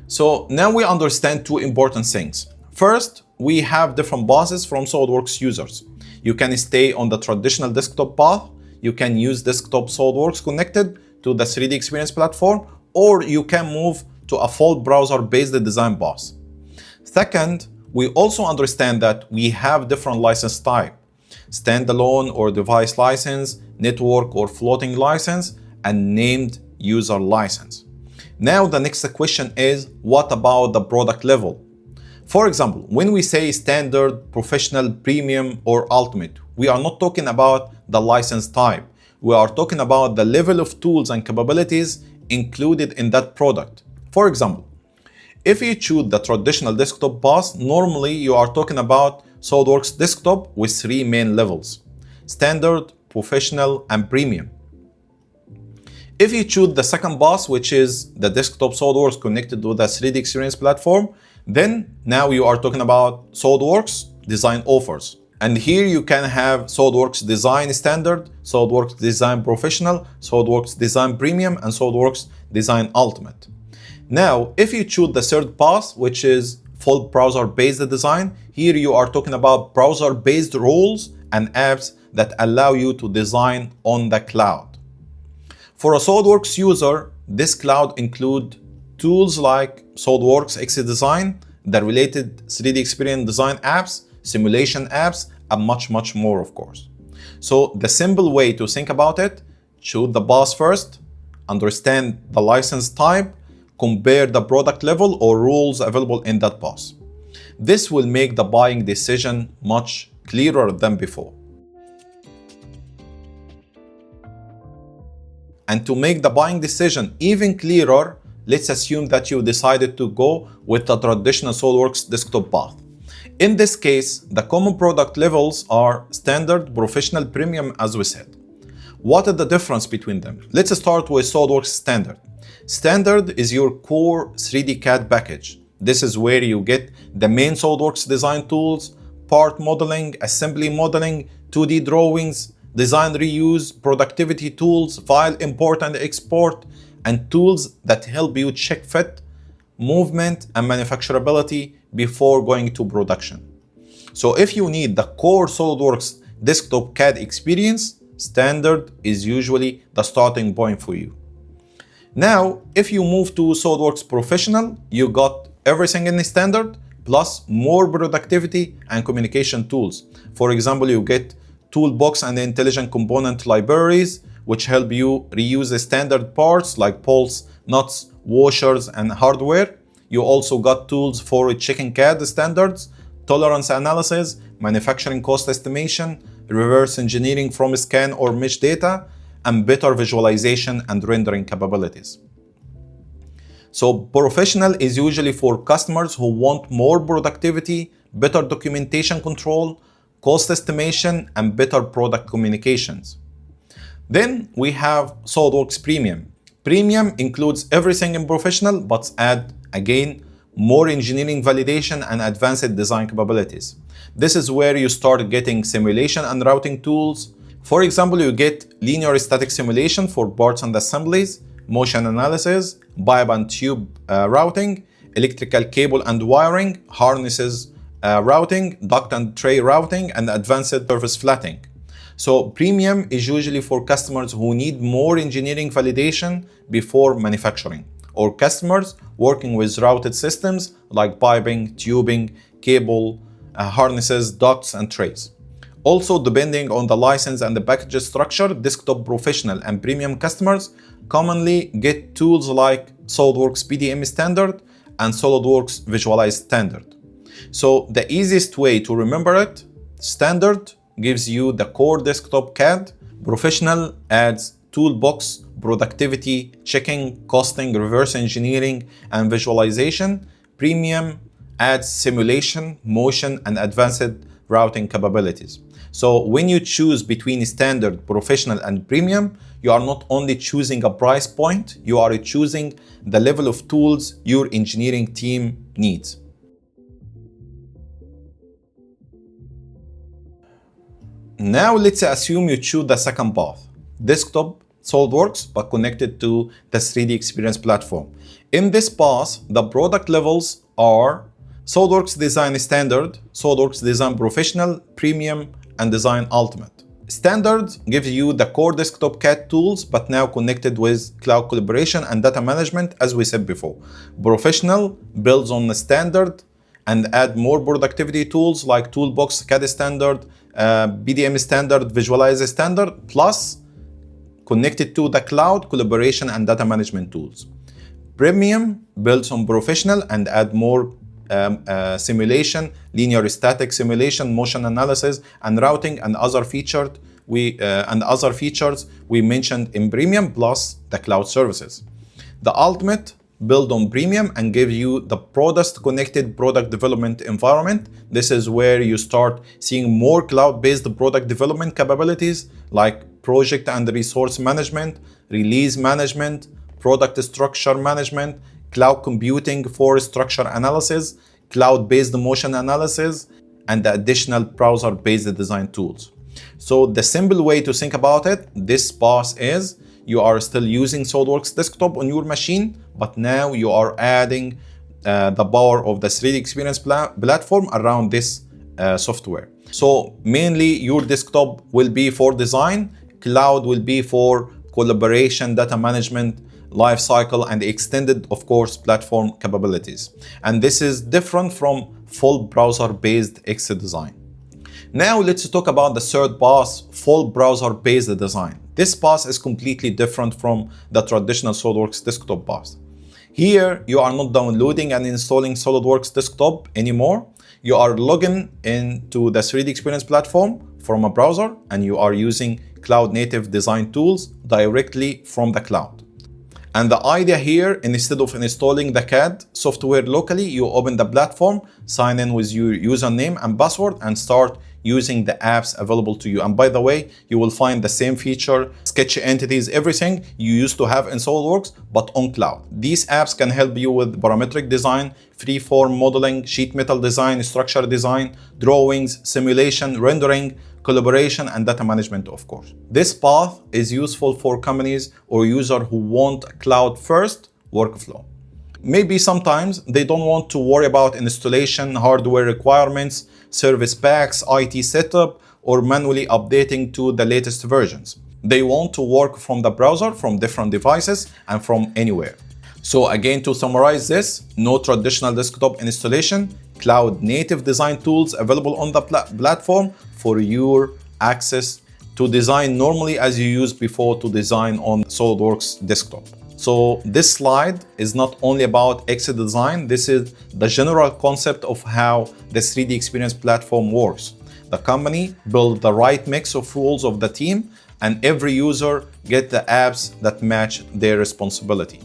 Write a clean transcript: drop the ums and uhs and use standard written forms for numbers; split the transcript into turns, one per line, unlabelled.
So now we understand two important things. First, we have different paths from SOLIDWORKS users. You can stay on the traditional desktop path. You can use desktop SOLIDWORKS connected to the 3DEXPERIENCE platform, or you can move to a full browser-based design path. Second, we also understand that we have different license type: standalone or device license, network or floating license, and named user license. Now the next question is, what about the product level? For example, when we say standard, professional, premium, or ultimate, we are not talking about the license type. We are talking about the level of tools and capabilities included in that product. For example, if you choose the traditional desktop path, normally you are talking about SOLIDWORKS desktop with three main levels: standard, professional, and premium. If you choose the second path, which is the desktop SOLIDWORKS connected to the 3DEXPERIENCE platform, then now you are talking about SOLIDWORKS design offers. And here you can have SOLIDWORKS Design Standard, SOLIDWORKS Design Professional, SOLIDWORKS Design Premium, and SOLIDWORKS Design Ultimate. Now, if you choose the third path, which is full browser-based design, here you are talking about browser-based roles and apps that allow you to design on the cloud. For a SOLIDWORKS user, this cloud includes tools like SOLIDWORKS XDesign, the related 3DEXPERIENCE design apps, simulation apps, and much more, of course. So the simple way to think about it: choose the path first, understand the license type, compare the product level or rules available in that path. This will make the buying decision much clearer than before. And to make the buying decision even clearer, let's assume that you decided to go with the traditional SOLIDWORKS desktop path. In this case, the common product levels are standard, professional, premium, as we said. What is the difference between them? Let's start with SOLIDWORKS Standard. Standard is your core 3D CAD package. This is where you get the main SOLIDWORKS design tools, part modeling, assembly modeling, 2D drawings, design reuse, productivity tools, file import and export, and tools that help you check fit, movement, and manufacturability before going to production. So if you need the core SOLIDWORKS desktop CAD experience, Standard is usually the starting point for you. Now, if you move to SOLIDWORKS Professional, you got everything in the Standard, plus more productivity and communication tools. For example, you get toolbox and intelligent component libraries, which help you reuse the standard parts like bolts, nuts, washers, and hardware. You also got tools for checking CAD standards, tolerance analysis, manufacturing cost estimation, reverse engineering from scan or mesh data, and better visualization and rendering capabilities. So professional is usually for customers who want more productivity, better documentation control, cost estimation, and better product communications. Then we have SOLIDWORKS Premium. Premium includes everything in professional, but add, again, more engineering validation and advanced design capabilities. This is where you start getting simulation and routing tools. For example, you get linear static simulation for parts and assemblies, motion analysis, pipe and tube routing, electrical cable and wiring, harnesses routing, duct and tray routing, and advanced surface flattening. So premium is usually for customers who need more engineering validation before manufacturing, or customers working with routed systems like piping, tubing, cable, harnesses, ducts, and trays. Also, depending on the license and the package structure, desktop professional and premium customers commonly get tools like SOLIDWORKS PDM Standard and SOLIDWORKS Visualize Standard. So the easiest way to remember it: Standard gives you the core desktop CAD, professional adds toolbox, productivity, checking, costing, reverse engineering, and visualization. Premium adds simulation, motion, and advanced routing capabilities. So when you choose between standard, professional, and premium, you are not only choosing a price point, you are choosing the level of tools your engineering team needs. Now let's assume you choose the second path, desktop SOLIDWORKS, but connected to the 3DEXPERIENCE platform. In this path, the product levels are SOLIDWORKS Design Standard, SOLIDWORKS Design Professional, Premium, and Design Ultimate. Standard gives you the core desktop CAD tools, but now connected with cloud collaboration and data management, as we said before. Professional builds on the standard and add more productivity tools like Toolbox, CAD Standard, BDM Standard, Visualize Standard, plus connected to the cloud collaboration and data management tools. Premium builds on professional and add more simulation, linear static simulation, motion analysis, and routing, and other features we mentioned in Premium, plus the cloud services. The Ultimate build on Premium and give you the product connected product development environment. This is where you start seeing more cloud-based product development capabilities like project and resource management, release management, product structure management, cloud computing for structure analysis, cloud-based motion analysis, and the additional browser-based design tools. So the simple way to think about it, this path is you are still using SOLIDWORKS desktop on your machine, but now you are adding the power of the 3DEXPERIENCE platform around this software. So mainly your desktop will be for design, cloud will be for collaboration, data management, lifecycle, and extended, of course, platform capabilities. And this is different from full browser-based X design. Now let's talk about the third path, full browser-based design. This path is completely different from the traditional SOLIDWORKS desktop path. Here, you are not downloading and installing SOLIDWORKS desktop anymore. You are logging into the 3DEXPERIENCE platform from a browser, and you are using cloud-native design tools directly from the cloud. And the idea here, instead of installing the CAD software locally, you open the platform, sign in with your username and password, and start using the apps available to you. And by the way, you will find the same feature, sketch entities, everything you used to have in SOLIDWORKS, but on cloud. These apps can help you with parametric design, freeform modeling, sheet metal design, structure design, drawings, simulation, rendering, collaboration, and data management, of course. This path is useful for companies or users who want a cloud-first workflow. Maybe sometimes they don't want to worry about installation, hardware requirements, service packs, IT setup, or manually updating to the latest versions. They want to work from the browser, from different devices, and from anywhere. So again, to summarize this, no traditional desktop installation, cloud-native design tools available on the platform for your access to design normally as you used before to design on SOLIDWORKS desktop. So this slide is not only about X design, this is the general concept of how the 3DEXPERIENCE platform works. The company built the right mix of rules of the team, and every user gets the apps that match their responsibility.